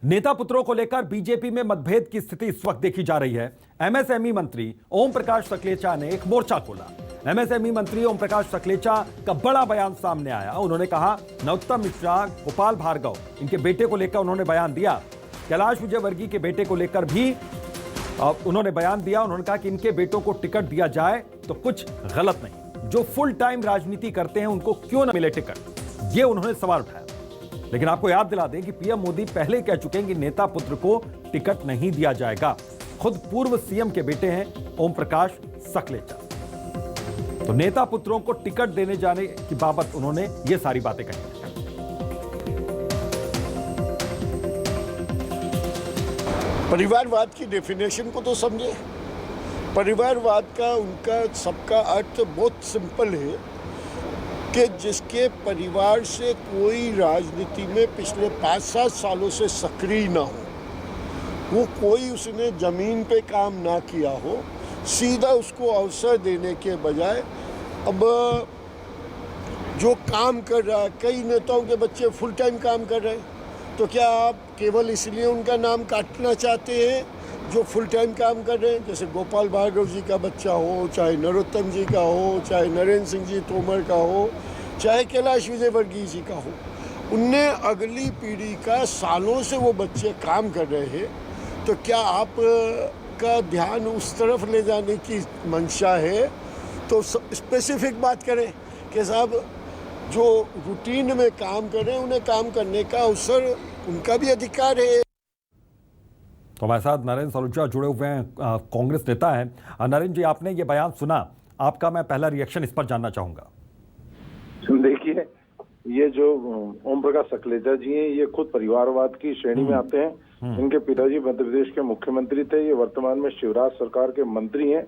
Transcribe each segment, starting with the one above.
नेता पुत्रों को लेकर बीजेपी में मतभेद की स्थिति इस वक्त देखी जा रही है। एमएसएमई मंत्री ओम प्रकाश सकलेचा ने एक मोर्चा खोला। एमएसएमई मंत्री ओम प्रकाश सकलेचा का बड़ा बयान सामने आया। उन्होंने कहा नरोत्तम मिश्रा, गोपाल भार्गव, इनके बेटे को लेकर उन्होंने बयान दिया। कैलाश विजयवर्गीय के बेटे को लेकर भी उन्होंने बयान दिया। उन्होंने कहा कि इनके बेटों को टिकट दिया जाए तो कुछ गलत नहीं, जो फुल टाइम राजनीति करते हैं उनको क्यों न मिले टिकट, ये उन्होंने सवाल उठाया। लेकिन आपको याद दिला दें कि पीएम मोदी पहले कह चुके हैं कि नेता पुत्र को टिकट नहीं दिया जाएगा। खुद पूर्व सीएम के बेटे हैं ओम प्रकाश सकलेचा, तो नेता पुत्रों को टिकट देने जाने की बाबत उन्होंने ये सारी बातें कही। परिवारवाद की डेफिनेशन को तो समझे। परिवारवाद का उनका सबका अर्थ बहुत सिंपल है कि जिसके परिवार से कोई राजनीति में पिछले 5-7 सालों से सक्रिय ना हो, वो कोई उसने ज़मीन पे काम ना किया हो, सीधा उसको अवसर देने के बजाय अब जो काम कर रहा है, कई नेताओं के बच्चे फुल टाइम काम कर रहे हैं, तो क्या आप केवल इसलिए उनका नाम काटना चाहते हैं जो फुल टाइम काम कर रहे हैं? जैसे गोपाल भार्गव जी का बच्चा हो, चाहे नरोत्तम जी का हो, चाहे नरेंद्र सिंह जी तोमर का हो, चाहे कैलाश विजयवर्गीय जी का हो, उनने अगली पीढ़ी का सालों से वो बच्चे काम कर रहे हैं। तो क्या आप का ध्यान उस तरफ ले जाने की मंशा है तो स्पेसिफिक बात करें कि साहब जो रूटीन में काम कर रहे हैं उन्हें काम करने का अवसर, उनका भी अधिकार है। तो हमारे साथ नरेंद्र सलूजा जुड़े हुए हैं, कांग्रेस नेता हैं। नरेंद्र जी, आपने ये बयान सुना, आपका मैं पहला रिएक्शन इस पर जानना चाहूंगा। देखिए, ये जो ओम प्रकाश सकलेचा जी हैं, ये खुद परिवारवाद की श्रेणी में आते हैं। इनके पिताजी मध्य प्रदेश के मुख्यमंत्री थे, ये वर्तमान में शिवराज सरकार के मंत्री हैं।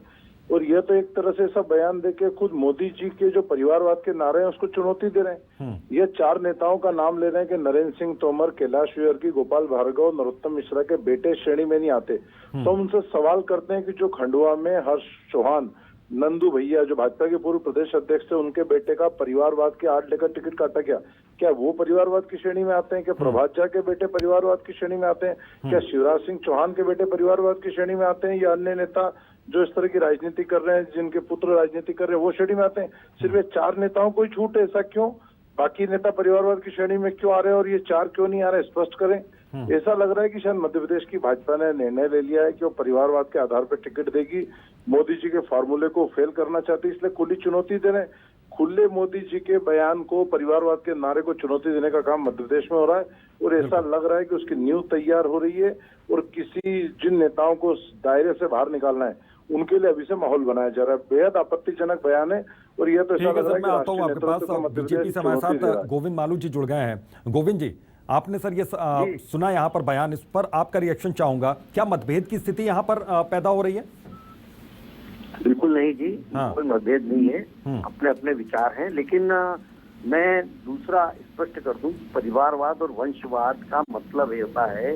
और यह तो एक तरह से सब बयान देके खुद मोदी जी के जो परिवारवाद के नारे हैं उसको चुनौती दे रहे हैं। ये 4 नेताओं का नाम ले रहे हैं कि नरेंद्र सिंह तोमर, कैलाश विजयवर्गीय, गोपाल भार्गव, नरोत्तम मिश्रा के बेटे श्रेणी में नहीं आते। तो हम उनसे सवाल करते हैं कि जो खंडवा में हर्ष चौहान, नंदू भैया जो भाजपा के पूर्व प्रदेश अध्यक्ष थे, उनके बेटे का परिवारवाद के आड़ लेकर टिकट काटा गया, क्या वो परिवारवाद की श्रेणी में आते हैं? क्या प्रभात झा के बेटे परिवारवाद की श्रेणी में आते हैं? क्या शिवराज सिंह चौहान के बेटे परिवारवाद की श्रेणी में आते हैं? या अन्य नेता जो इस तरह की राजनीति कर रहे हैं, जिनके पुत्र राजनीति कर रहे हैं, वो श्रेणी में आते हैं? सिर्फ ये 4 नेताओं को ही छूट है, ऐसा क्यों? बाकी नेता परिवारवाद की श्रेणी में क्यों आ रहे हैं और ये 4 क्यों नहीं आ रहे? स्पष्ट करें। ऐसा लग रहा है कि शायद मध्य प्रदेश की भाजपा ने निर्णय ले लिया है कि वो परिवारवाद के आधार पर टिकट देगी। मोदी जी के फॉर्मूले को फेल करना चाहती है, इसलिए खुली चुनौती दे रहे हैं। खुले मोदी जी के बयान को, परिवारवाद के नारे को चुनौती देने का काम मध्य प्रदेश में हो रहा है। और ऐसा लग रहा है कि उसकी नींव तैयार हो रही है और किसी जिन नेताओं को दायरे से बाहर निकालना है उनके लिए अभी से माहौल बनाया जा रहा है। बेहद आपत्तिजनक बयान है। और यह तो ऐसा लग रहा है कि मैं आता हूं आपके पास। बीजेपी से हमारे साथ गोविंद मालू जी जुड़ गए हैं। गोविंद जी, आपने सर ये सुना यहाँ पर बयान, इस पर आपका रिएक्शन चाहूंगा। क्या मतभेद की स्थिति यहाँ पर पैदा हो रही है? बिल्कुल नहीं जी, कोई मतभेद नहीं है, अपने अपने विचार हैं। लेकिन मैं दूसरा स्पष्ट कर दूं, परिवारवाद और वंशवाद का मतलब ये होता है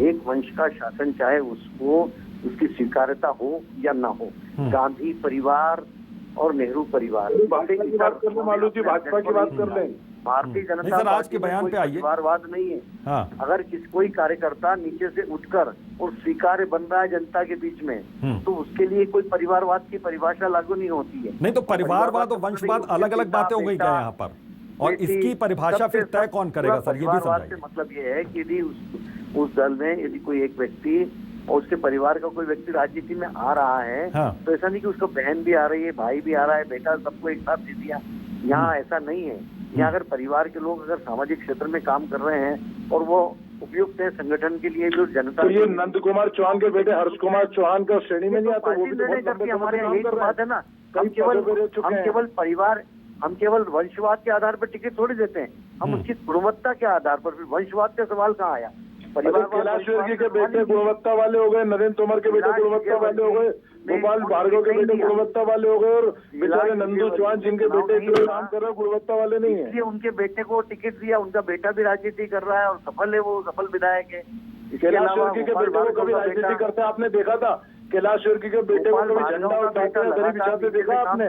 एक वंश का शासन, चाहे उसको उसकी स्वीकार्यता हो या ना हो। गांधी परिवार और नेहरू परिवार, बात मालू जी, भाजपा की बात कर लें। भारतीय जनता पार्टी के बयान पे आइए। परिवारवाद नहीं है। अगर कोई कार्यकर्ता नीचे से उठकर और स्वीकार्य बन रहा है जनता के बीच में, तो उसके लिए कोई परिवारवाद की परिभाषा लागू नहीं होती है। नहीं तो परिवारवाद और वंशवाद अलग अलग बातें हो गई क्या यहाँ पर? और इसकी परिभाषा फिर तय कौन करेगा सर, ये भी समझाइए। मतलब ये है कि यदि उस दल में यदि कोई एक व्यक्ति और उसके परिवार का कोई व्यक्ति राजनीति में आ रहा है, तो ऐसा नहीं कि उसको बहन भी आ रही है, भाई भी आ रहा है, बेटा, सबको एक साथ दे दिया। यहाँ ऐसा नहीं है। यहाँ अगर परिवार के लोग अगर सामाजिक क्षेत्र में काम कर रहे हैं और वो उपयुक्त है संगठन के लिए, जो जनता, तो ये नंद कुमार चौहान के बेटे हर्ष कुमार चौहान का श्रेणी में नहीं आता? वो भी हमारे यहाँ यही बात है ना। हम केवल वंशवाद के आधार पर टिकट थोड़ी देते हैं, हम उसकी गुणवत्ता के आधार पर। वंशवाद का सवाल कहाँ आया? कैलाश विजयवर्गीय के बेटे गुणवत्ता वाले हो गए, नरेंद्र तोमर के बेटे गुणवत्ता वाले हो गए, गोपाल भार्गव के बेटे गुणवत्ता वाले हो गए, और बेचारे नंदू चौहान जिनके बेटे काम कर रहे हैं गुणवत्ता वाले नहीं है। इसलिए उनके बेटे को टिकट दिया। उनका बेटा भी राजनीति कर रहा है और सफल है, वो सफल विधायक है। कैलाश विजयवर्गीय के बेटे को कभी राजनीति करते आपने देखा था? कैलाश विजयवर्गीय के बेटे को कभी झंडा उठाते देखा आपने?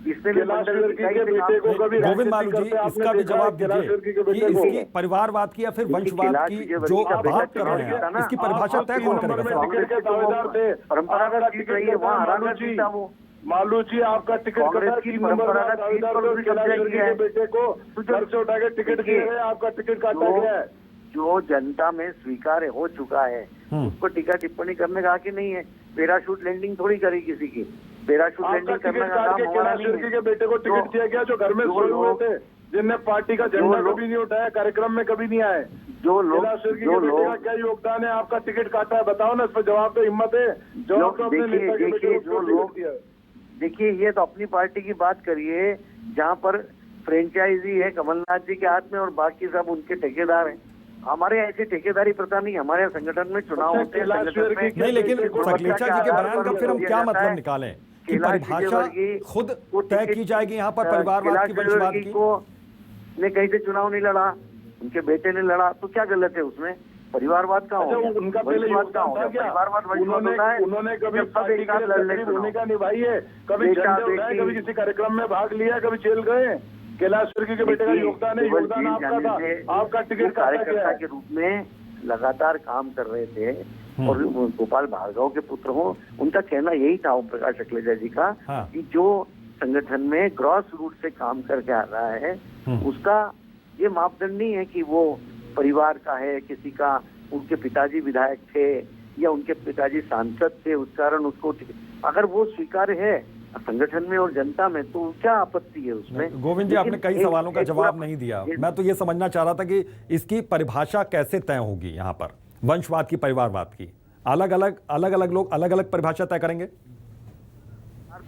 इसमें भी कैलाश मंडल विर्की इकाई के से काम बेटे को करते कभी हैं। गोविंद मालू जी, राजनीति करते इसका आपने भी देखा जवाब है? कैलाश विर्की के दीजिए कि बेटे को इसकी परिवारवाद की या फिर वंशवाद कैलाश की विजयवर्गीय जो का बेटा बात कर रहे चुनाव जीता हैं ना, इसकी परिभाषा आप तय 3 कौन नंबर करेगा में सर? टिकट के दावेदार थे। परंपरागत आपका जीत टिकट रही है, कटा वहाँ मालू हराकर जी। जीता वो। मालू जी आपका टिकट कांग्रेस कटा, की 3 नंबर में परंपरागत जीत दावेदार पर थे। उसने कैलाश कब्जा विर्की किया के है। बेटे को घर से उठा के टिकट दिए गए, आपका टिकट काटा गया है। जो जनता में स्वीकार हो चुका है उसको टीका टिप्पणी करने का हक ही नहीं है। पैराशूट लैंडिंग थोड़ी करी किसी की, पैराशूट आपका लैंडिंग करने टिकट का काट काम के हमारा कैलाश नहीं विर्की है। के बेटे को टिकट दिया गया, जो घर में सोए हुए थे, जिनने पार्टी का झंडा कभी नहीं उठाया, कार्यक्रम में कभी नहीं आए। जो लोग कैलाश विर्की के बेटे का क्या योगदान है? आपका टिकट काटा है, बताओ ना, इस पर जवाब तो हिम्मत है, जवाब तो अपने नेता के बेटे को क्यों टिकट दिया है? देखिए, ये तो अपनी पार्टी की बात करिए जहाँ पर फ्रेंचाइजी है कमलनाथ जी के हाथ में और बाकी सब उनके ठेकेदार हैं। हमारे यहाँ ऐसी ठेकेदारी प्रथा नहीं, हमारे यहाँ संगठन में चुनाव होते हैं, संगठन में नहीं, लेकिन गुणवत्ता सकलेचा के जी के आधार बयान का पर फिर हम दिया क्या जाता मतलब है। निकालें कि कैलाश परिभाषा विजयवर्गीय खुद को तय टिकट- की जाएगी यहाँ पर परिवारवाद कैलाश की, वंशवाद विजयवर्गीय की? को ने कहीं से चुनाव नहीं लड़ा, उनके बेटे ने लड़ा, तो क्या गलत है उसमें? परिवारवाद का हो अच्छा, गया, उनका पहले वंशवाद का हो योगदान था गया। क्या? परिवारवाद वंशवाद उन्होंने होता है उन्होंने कभी जब सब पार्टी एक के साथ लिए लड़ने सक्रिय चुनाव। भूमिका निभाई है? कभी बेटा, झंडे उठाए, बेटी- कभी किसी कार्यक्रम में भाग लिया, कभी जेल गए? कैलाश विर्की के बेटे का देखिए, योगदान है, केवल योगदान जेल आपका जाने था, से आपका वो टिकट काटा गया कार्यकर्ता है। के रूप में लगातार काम कर रहे थे और गोपाल भार्गव के पुत्र हो, उनका कहना यही था ओम प्रकाश सकलेचा जी का हाँ। कि जो संगठन में ग्रॉस रूट से काम करके आ रहा है उसका ये मापदंड नहीं है कि वो परिवार का है, किसी का उनके पिताजी विधायक थे या उनके पिताजी सांसद थे, उस कारण उसको अगर वो स्वीकार है संगठन में और जनता में तो क्या आपत्ति है उसमें? गोविंद जी, आपने कई सवालों का जवाब नहीं दिया। एक- मैं तो ये समझना चाह रहा था कि इसकी परिभाषा कैसे तय होगी यहाँ पर, वंशवाद की, परिवारवाद की? अलग अलग लोग अलग अलग परिभाषा तय करेंगे।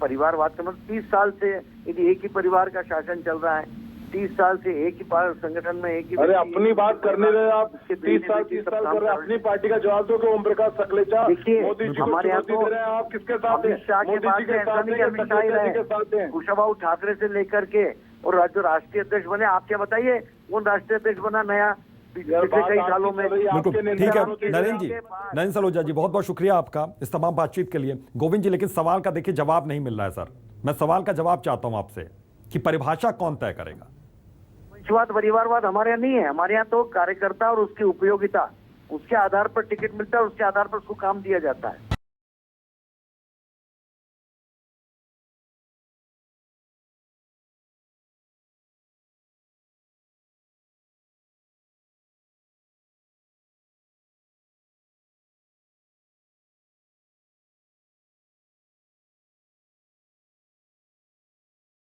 परिवारवाद का मतलब 30 साल से यदि एक ही परिवार का शासन चल रहा है, 30 साल से एक ही संगठन में एक ही अरे व्यक्ति- अपनी बात करने रहे आप, उसके 30 साल बेटे सब कर काम रहे हैं, कर अपनी पार्टी का जवाब दो कि ओम प्रकाश सकलेचा देखिए, मोदी जी को हमारे यहाँ चुनौती तो दे रहे हैं, आप किसके साथ हैं? अमित शाह के मोदी बाद जी में के ऐसा साथ नहीं हैं कि कि अमित शाह ही सकलेचा जी रहे। के साथ हैं? कुशाभाऊ ठाकरे से लेकर के और जो राष्ट्रीय अध्यक्ष बने, आप क्या बताइए कौन राष्ट्रीय अध्यक्ष बना नया पिछले बात कई आपकी सालों में? चल रही है, बिल्कुल, आपके ठीक है नेताओं के नरेंद्र जी, नरेंद्र सलूजा जी, बहुत बहुत शुक्रिया आपका इस तमाम बातचीत के लिए। गोविंद जी, लेकिन सवाल का देखिए जवाब नहीं मिल रहा है सर। मैं सवाल का जवाब चाहता हूं आपसे कि परिभाषा कौन तय करेगा? वंशवाद परिवारवाद हमारे यहाँ नहीं है। हमारे यहाँ तो कार्यकर्ता और उसकी उपयोगिता, उसके आधार पर टिकट मिलता है और उसके आधार पर उसको काम दिया जाता है।